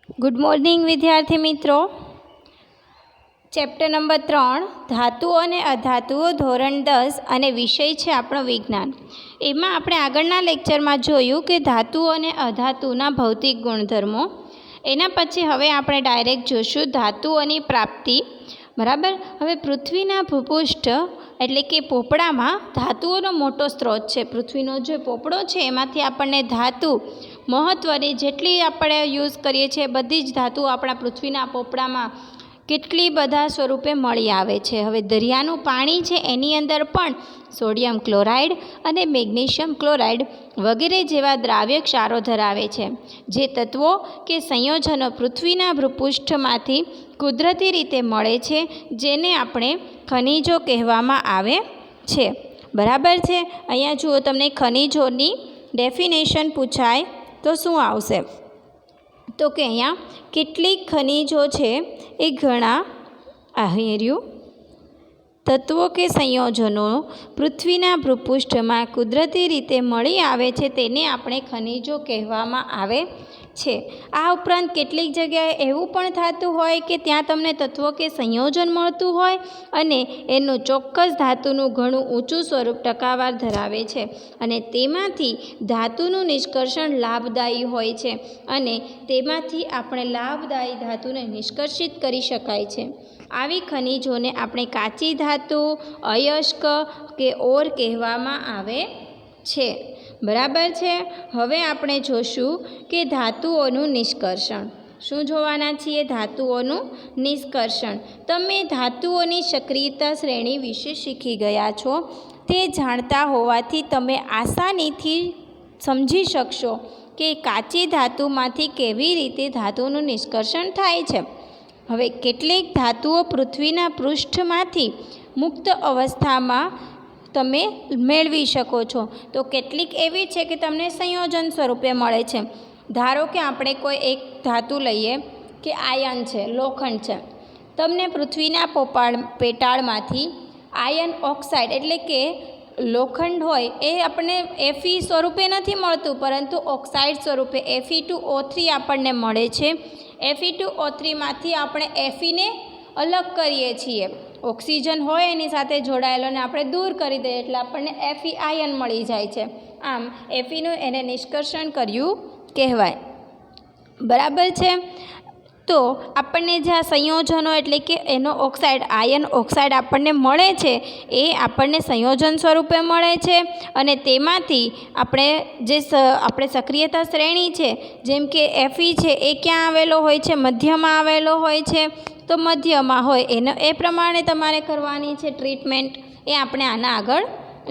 Good morning વિદ્યાર્થી મિત્રો. Chapter number 3 ધાતુઓ અને અધાતુઓ ધોરણ 10 અને વિષય છે આપણો વિજ્ઞાન. એમાં આપણે આગળના લેક્ચરમાં જોયું કે ધાતુઓ અને અધાતુના ભૌતિક ગુણધર્મો. એના પછી હવે આપણે ડાયરેક્ટ જોઈશું ધાતુઓની પ્રાપ્તિ. બરાબર. હવે પૃથ્વીના ભૂપૃષ્ઠ એટલે કે પોપડામાં ધાતુઓનો મોટો સ્ત્રોત છે. પૃથ્વીનો જે પોપડો છે એમાંથી આપણને ધાતુ મહત્ત્વની જેટલી આપણે યુઝ કરીએ છીએ બધી જ ધાતુઓ આપણા પૃથ્વીના પોપડામાં કેટલી બધા સ્વરૂપે મળી આવે છે. હવે દરિયાનું પાણી છે એની અંદર પણ સોડિયમ ક્લોરાઇડ અને મેગ્નેશિયમ ક્લોરાઇડ વગેરે જેવા દ્રાવ્ય ક્ષારો ધરાવે છે. જે તત્વો કે સંયોજનો પૃથ્વીના ભૂપૃષ્ઠમાંથી કુદરતી રીતે મળે છે જેને આપણે ખનિજો કહેવામાં આવે છે. બરાબર છે. અહીંયા જુઓ, તમને ખનિજોની ડેફિનેશન પૂછાય તો શું આવશે? તો કે અહીંયા કેટલીક ખનિજો છે એ ઘણા આહાર્યું તત્વો કે સંયોજનો પૃથ્વીના ભૂપૃષ્ઠમાં કુદરતી રીતે મળી આવે છે તેને આપણે ખનિજો કહેવામાં આવે છે. આ ઉપરાંત કેટલીક જગ્યાએ એવું પણ થતું હોય કે ત્યાં તમને તત્વો કે સંયોજન મળતું હોય અને એનું ચોક્કસ ધાતુનું ઘણું ઊંચું સ્વરૂપ ટકાવાર ધરાવે છે અને તેમાંથી ધાતુનું નિષ્કર્ષણ લાભદાયી હોય છે અને તેમાંથી આપણે લાભદાયી ધાતુને નિષ્કર્ષિત કરી શકાય છે. આવી ખનિજોને આપણે કાચી ધાતુ, અયસ્ક કે ઓર કહેવામાં આવે છે. બરાબર છે. હવે આપણે જોશું કે ધાતુઓનું નિષ્કર્ષણ. શું જોવાના છીએ? ધાતુઓનું નિષ્કર્ષણ. તમે ધાતુઓની સક્રિયતા શ્રેણી વિશે શીખી ગયા છો. તે જાણતા હોવાથી તમે આસાનીથી સમજી શકશો કે કાચી ધાતુમાંથી કેવી રીતે ધાતુનું નિષ્કર્ષણ થાય છે. હવે કેટલીક ધાતુઓ પૃથ્વીના પૃષ્ઠમાંથી મુક્ત અવસ્થામાં તમે મેળવી શકો છો. તો કેટલીક એવી છે કે તમને સંયોજન સ્વરૂપે મળે છે. ધારો કે આપણે કોઈ એક ધાતુ લઈએ કે આયન છે, લોખંડ છે. તમને પૃથ્વીના પેટાળમાંથી આયન ઓક્સાઇડ એટલે કે લોખંડ હોય એ આપણને Fe સ્વરૂપે નથી મળતું પરંતુ ઓક્સાઇડ સ્વરૂપે Fe2O3 આપણને મળે છે. Fe2O3માંથી આપણે Feને અલગ કરીએ છીએ. ઓક્સિજન હોય એની સાથે જોડાયેલો ને આપણે દૂર કરી દઈએ એટલે આપણને Fe આયન મળી જાય છે. આમ Feનું એને નિષ્કર્ષણ કર્યું કહેવાય. બરાબર છે. તો આપણને જે આ સંયોજનો એટલે કે એનો ઓક્સાઇડ આયન ઓક્સાઇડ આપણને મળે છે એ આપણને સંયોજન સ્વરૂપે મળે છે અને તેમાંથી આપણે સક્રિયતા શ્રેણી છે જેમ કે Fe છે એ ક્યાં આવેલો હોય છે? મધ્યમાં આવેલો હોય છે. તો મધ્યમાં હોય એનો એ પ્રમાણે તમારે કરવાની છે ટ્રીટમેન્ટ. એ આપણે આના આગળ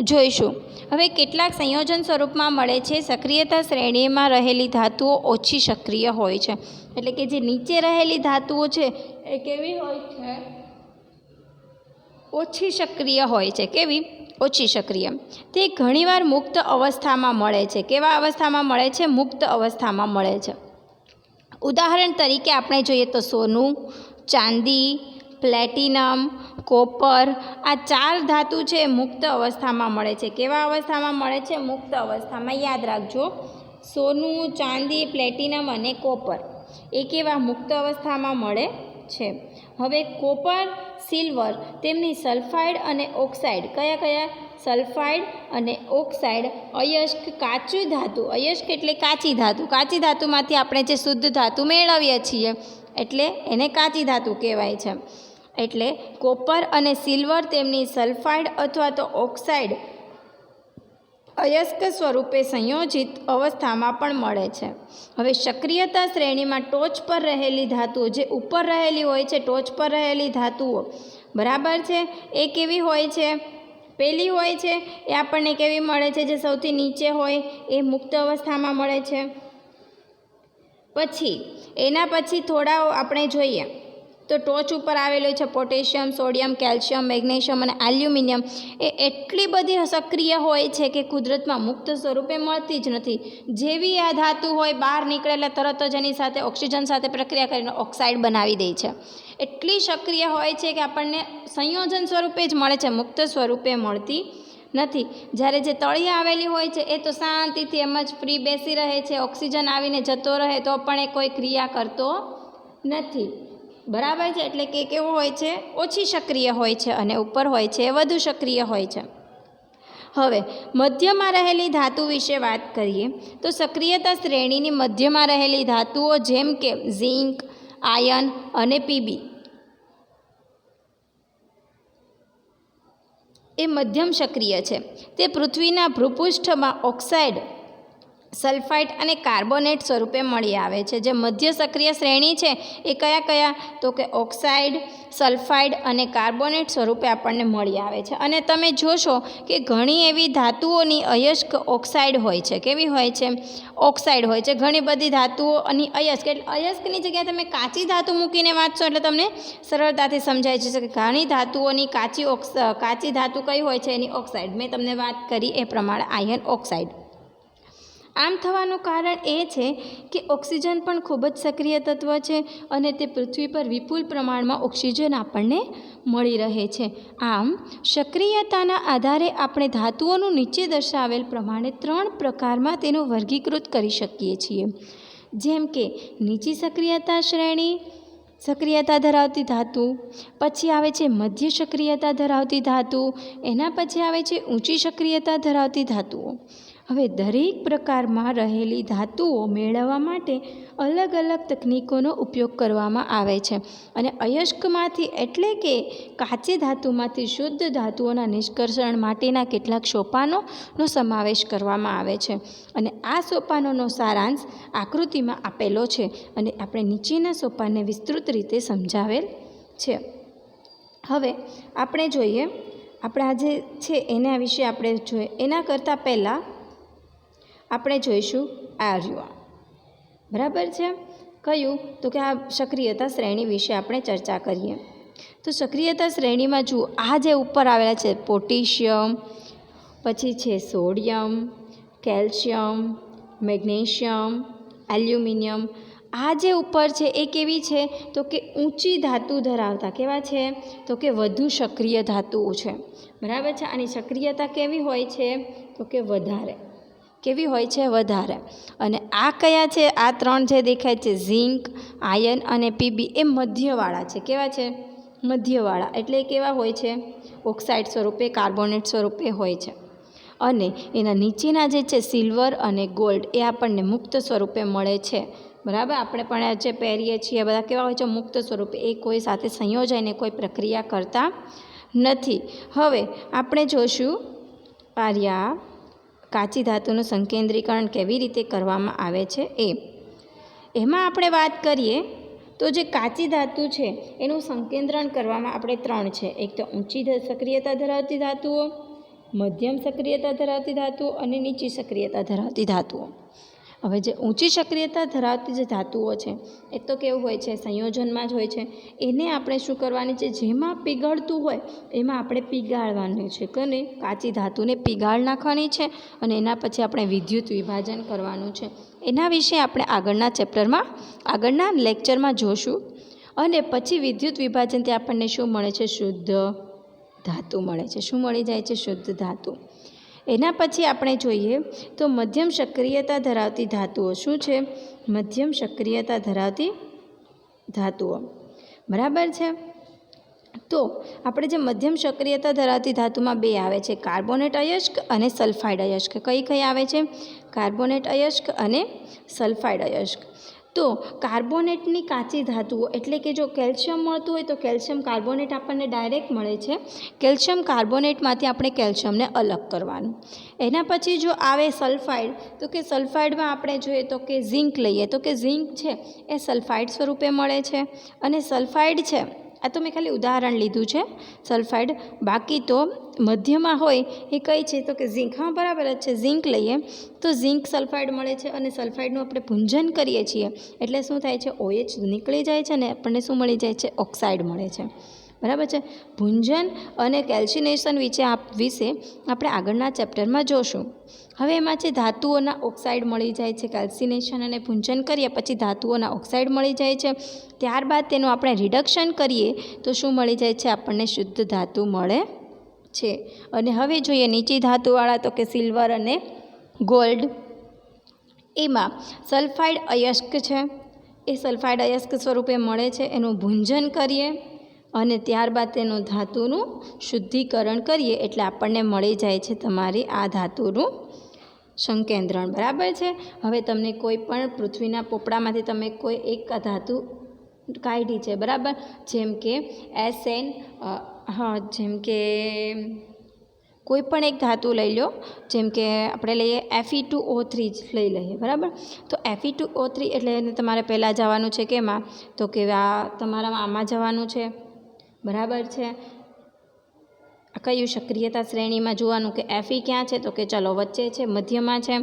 જોઈશું. હવે કેટલાક સંયોજન સ્વરૂપમાં મળે છે. સક્રિયતા શ્રેણીમાં રહેલી ધાતુઓ ઓછી સક્રિય હોય છે. એટલે કે જે નીચે રહેલી ધાતુઓ છે એ કેવી હોય છે? ઓછી સક્રિય હોય છે. કેવી? ઓછી સક્રિય. તે ઘણીવાર મુક્ત અવસ્થામાં મળે છે. કેવા અવસ્થામાં મળે છે? મુક્ત અવસ્થામાં મળે છે. ઉદાહરણ તરીકે આપણે જોઈએ તો સોનું, ચાંદી, પ્લેટિનમ, કોપર આ 4 ધાતુ છે મુક્ત અવસ્થામાં મળે છે. કેવા અવસ્થામાં મળે છે? મુક્ત અવસ્થામાં. યાદ રાખજો, સોનું, ચાંદી, પ્લેટિનમ અને કોપર એ કેવા? મુક્ત અવસ્થામાં મળે છે. હવે કોપર, સિલ્વર તેમની સલ્ફાઇડ અને ઓક્સાઇડ કયા? સલ્ફાઇડ અને ઓક્સાઇડ. અયસ્ક કાચી ધાતુ. અયસ્ક એટલે કાચી ધાતુ. કાચી ધાતુમાંથી આપણે જે શુદ્ધ ધાતુ મેળવીએ છીએ એટલે એને કાચી ધાતુ કહેવાય છે. એટલે કોપર અને સિલ્વર તેમની સલ્ફાઇડ અથવા તો ઓક્સાઇડ અયસ્ક સ્વરૂપે સંયોજિત અવસ્થામાં પણ મળે છે. હવે સક્રિયતા શ્રેણીમાં ટોચ પર રહેલી ધાતુઓ જે ઉપર રહેલી હોય છે, ટોચ પર રહેલી ધાતુઓ બરાબર છે એ કેવી હોય છે? પહેલી હોય છે એ આપણને કેવી મળે છે? જે સૌથી નીચે હોય એ મુક્ત અવસ્થામાં મળે છે. એના પછી થોડા આપણે જોઈએ તો ટોચ ઉપર આવેલું છે પોટેશિયમ, સોડિયમ, કેલ્શિયમ, મેગ્નેશિયમ અને એલ્યુમિનિયમ. એ એટલી બધી સક્રિય હોય છે કે કુદરતમાં મુક્ત સ્વરૂપે મળતી જ નથી. જેવી આ ધાતુ હોય બહાર નીકળે એટલે તરત જ એની સાથે ઓક્સિજન સાથે પ્રક્રિયા કરીને ઓક્સાઇડ બનાવી દે છે. એટલી સક્રિય હોય છે કે આપણને સંયોજન સ્વરૂપે જ મળે છે, મુક્ત સ્વરૂપે મળતી નથી. જ્યારે જે તળિયે આવેલી હોય છે એ તો શાંતિથી એમ જ ફ્રી બેસી રહે છે, ઓક્સિજન આવીને જતો રહે તો પણ એ કોઈ ક્રિયા કરતો નથી. બરાબર છે. એટલે કે કેવો હોય છે? ઓછી સક્રિય હોય છે, અને ઉપર હોય છે એ વધુ સક્રિય હોય છે. હવે મધ્યમાં રહેલી ધાતુ વિશે વાત કરીએ તો સક્રિયતા શ્રેણીની મધ્યમાં રહેલી ધાતુઓ જેમ કે ઝિંક, આયર્ન અને પીબી એ મધ્યમ સક્રિય છે. તે પૃથ્વીના ભૂપૃષ્ઠમાં ઓક્સાઇડ, સલ્ફાઇડ અને કાર્બોનેટ સ્વરૂપે મળી આવે છે. જે મધ્ય સક્રિય શ્રેણી છે એ કયા કયા? તો કે ઓક્સાઇડ, સલ્ફાઇડ અને કાર્બોનેટ સ્વરૂપે આપણને મળી આવે છે. અને તમે જોશો કે ઘણી એવી ધાતુઓની અયસ્ક ઓક્સાઇડ હોય છે. કેવી હોય છે? ઓક્સાઇડ હોય છે. ઘણી બધી ધાતુઓની અયસ્ક, એટલે અયસ્કની જગ્યાએ તમે કાચી ધાતુ મૂકીને વાંચશો એટલે તમને સરળતાથી સમજાય છે કે ઘણી ધાતુઓની કાચી ધાતુ કઈ હોય છે? એની ઓક્સાઇડ. મેં તમને વાત કરી એ પ્રમાણે આયર્ન ઓક્સાઇડ. આમ થવાનું કારણ એ છે કે ઓક્સિજન પણ ખૂબ જ સક્રિય તત્વ છે અને તે પૃથ્વી પર વિપુલ પ્રમાણમાં ઓક્સિજન આપણને મળી રહે છે. આમ સક્રિયતાના આધારે આપણે ધાતુઓનું નીચે દર્શાવેલ પ્રમાણે 3 પ્રકારમાં તેનું વર્ગીકૃત કરી શકીએ છીએ. જેમ કે નીચી સક્રિયતા શ્રેણી સક્રિયતા ધરાવતી ધાતુ, પછી આવે છે મધ્ય સક્રિયતા ધરાવતી ધાતુ, એના પછી આવે છે ઊંચી સક્રિયતા ધરાવતી ધાતુઓ. હવે દરેક પ્રકારમાં રહેલી ધાતુઓ મેળવવા માટે અલગ અલગ તકનીકોનો ઉપયોગ કરવામાં આવે છે. અને અયસ્કમાંથી એટલે કે કાચી ધાતુમાંથી શુદ્ધ ધાતુઓના નિષ્કર્ષણ માટેના કેટલાક સોપાનોનો સમાવેશ કરવામાં આવે છે. અને આ સોપાનોનો સારાંશ આકૃતિમાં આપેલો છે અને આપણે નીચેના સોપાનને વિસ્તૃત રીતે સમજાવેલ છે. હવે આપણે જોઈએ, આપણા જે છે એના વિશે આપણે જોઈએ. એના કરતાં પહેલાં આપણે જોઈશું આર્યો. બરાબર છે? કયું? તો કે આ સક્રિયતા શ્રેણી વિશે આપણે ચર્ચા કરીએ. તો સક્રિયતા શ્રેણીમાં જુઓ, આ જે ઉપર આવેલા છે પોટેશિયમ, પછી છે સોડિયમ, કેલ્શિયમ, મેગ્નેશિયમ, એલ્યુમિનિયમ. આ જે ઉપર છે એ કેવી છે? તો કે ઊંચી ધાતુ ધરાવતા. કેવા છે? તો કે વધુ સક્રિય ધાતુઓ છે. બરાબર છે? આની સક્રિયતા કેવી હોય છે? તો કે વધારે. કેવી હોય છે? વધારે. અને આ કયા છે? આ 3 જે દેખાય છે ઝિંક, આયર્ન અને પીબી એ મધ્યવાળા છે. કેવા છે? મધ્યવાળા. એટલે કેવા હોય છે? ઓક્સાઇડ સ્વરૂપે, કાર્બોનેટ સ્વરૂપે હોય છે. અને એના નીચેના જે છે સિલ્વર અને ગોલ્ડ એ આપણને મુક્ત સ્વરૂપે મળે છે. બરાબર? આપણે પણ જે પહેરીએ છીએ બધા કેવા હોય છે? મુક્ત સ્વરૂપે. એ કોઈ સાથે સંયોજાઈને કોઈ પ્રક્રિયા કરતા નથી. હવે આપણે જોઈશું આર્યા કાચી ધાતુનું સંકેન્દ્રીકરણ કેવી રીતે કરવામાં આવે છે એ. એમાં આપણે વાત કરીએ તો જે કાચી ધાતુ છે એનું સંકેન્દ્રણ કરવામાં આપણે 3 છે. એક તો ઊંચી સક્રિયતા ધરાવતી ધાતુઓ, મધ્યમ સક્રિયતા ધરાવતી ધાતુઓ અને નીચી સક્રિયતા ધરાવતી ધાતુઓ. હવે જે ઊંચી સક્રિયતા ધરાવતી જે ધાતુઓ છે એ તો કેવું હોય છે? સંયોજનમાં જ હોય છે. એને આપણે શું કરવાની છે? જેમાં પીગળતું હોય એમાં આપણે પીગાળવાનું છે. કોને? કાચી ધાતુને પીગાળ નાખવાની છે અને એના પછી આપણે વિદ્યુત વિભાજન કરવાનું છે. એના વિશે આપણે આગળના લેક્ચરમાં જોશું. અને પછી વિદ્યુત વિભાજનથી આપણને શું મળે છે? શુદ્ધ ધાતુ મળે છે. શું મળી જાય છે? શુદ્ધ ધાતુ. એના પછી આપણે જોઈએ તો મધ્યમ સક્રિયતા ધરાવતી ધાતુઓ. શું છે? મધ્યમ સક્રિયતા ધરાવતી ધાતુઓ. બરાબર છે? તો આપણે જે મધ્યમ સક્રિયતા ધરાવતી ધાતુમાં 2 આવે છે, કાર્બોનેટ અયસ્ક અને સલ્ફાઇડ અયસ્ક. કઈ આવે છે? કાર્બોનેટ અયસ્ક અને સલ્ફાઇડ અયસ્ક. તો કાર્બોનેટની કાચી ધાતુઓ એટલે કે જો કેલ્શિયમ મળતું હોય તો કેલ્શિયમ કાર્બોનેટ આપણને ડાયરેક્ટ મળે છે. કેલ્શિયમ કાર્બોનેટમાંથી આપણે કેલ્શિયમને અલગ કરવાનું. એના પછી જો આવે સલ્ફાઇડ, તો કે સલ્ફાઇડમાં આપણે જોઈએ તો કે ઝિંક લઈએ તો કે ઝિંક છે એ સલ્ફાઇડ સ્વરૂપે મળે છે. અને સલ્ફાઇડ છે, આ તો મેં ખાલી ઉદાહરણ લીધું છે સલ્ફાઇડ. બાકી તો મધ્યમાં હોય એ કઈ છે? તો કે ઝિંક. હા, બરાબર જ છે. ઝિંક લઈએ તો ઝિંક સલ્ફાઇડ મળે છે અને સલ્ફાઇડનું આપણે ભૂંજન કરીએ છીએ એટલે શું થાય છે? OH નીકળી જાય છે અને આપણને શું મળી જાય છે? ઓક્સાઇડ મળે છે. બરાબર છે? ભૂંજન અને કેલ્સિનેશન વિશે આપણે આગળના ચેપ્ટરમાં જોશું. હવે એમાં છે ધાતુઓના ઓક્સાઇડ મળી જાય છે. કેલ્સિનેશન અને ભૂંજન કરીએ પછી ધાતુઓના ઓક્સાઇડ મળી જાય છે. ત્યારબાદ તેનું આપણે રિડક્શન કરીએ તો શું મળી જાય છે? આપણને શુદ્ધ ધાતુ મળે છે. અને હવે જોઈએ નીચી ધાતુવાળા તો કે સિલ્વર અને ગોલ્ડ. એમાં સલ્ફાઇડ અયસ્ક છે, એ સલ્ફાઇડ અયસ્ક સ્વરૂપે મળે છે. એનું ભૂંજન કરીએ અને ત્યારબાદ તેનું ધાતુનું શુદ્ધિકરણ કરીએ એટલે આપણને મળી જાય છે તમારી આ ધાતુનું સંકેન્દ્રણ. બરાબર છે. હવે તમને કોઈ પણ પૃથ્વીના પોપડામાંથી તમે કોઈ એક ધાતુ કાઢી છે, બરાબર, જેમ કે જેમ કે કોઈ પણ એક ધાતુ લઈ લો, જેમ કે આપણે લઈએ Fe2O3 જ લઈ લઈએ, બરાબર. તો Fe2O3 એટલે એને તમારે પહેલાં જવાનું છે કે એમાં, તો કે આ તમારામાં આમાં જવાનું છે, બરાબર છે. કયું સક્રિયતા શ્રેણીમાં જોવાનું કે Fe ક્યાં છે, તો કે ચલો વચ્ચે છે, મધ્યમાં છે.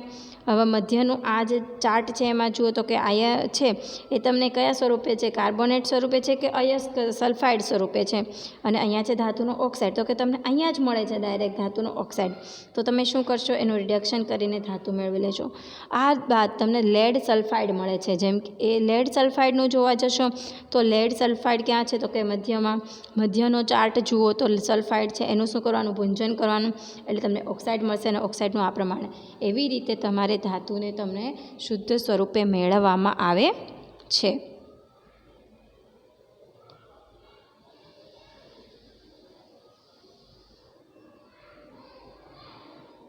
હવે મધ્યનું આ જે ચાર્ટ છે એમાં જુઓ તો કે આયા છે એ તમને કયા સ્વરૂપે છે, કાર્બોનેટ સ્વરૂપે છે કે અયસ્ક સલ્ફાઇડ સ્વરૂપે છે. અને અહીંયા છે ધાતુનો ઓક્સાઇડ, તો કે તમને અહીંયા જ મળે છે ડાયરેક્ટ ધાતુનો ઓક્સાઇડ. તો તમે શું કરશો, એનું રિડક્શન કરીને ધાતુ મેળવી લેશો. આ બાદ તમને લેડ સલ્ફાઇડ મળે છે. જેમ કે એ લેડ સલ્ફાઇડનું જોવા જશો તો લેડ સલ્ફાઇડ ક્યાં છે, તો કે મધ્યમાં. મધ્યનો ચાર્ટ જુઓ તો સલ્ફાઇડ છે, એનું શું કરવાનું, ભૂંજન કરવાનું એટલે તમને ઓક્સાઇડ મળશે. અને ઓક્સાઇડનું આ પ્રમાણે એવી રીતે તમારે ધાતુને તમને શુદ્ધ સ્વરૂપે મેળવવામાં આવે છે.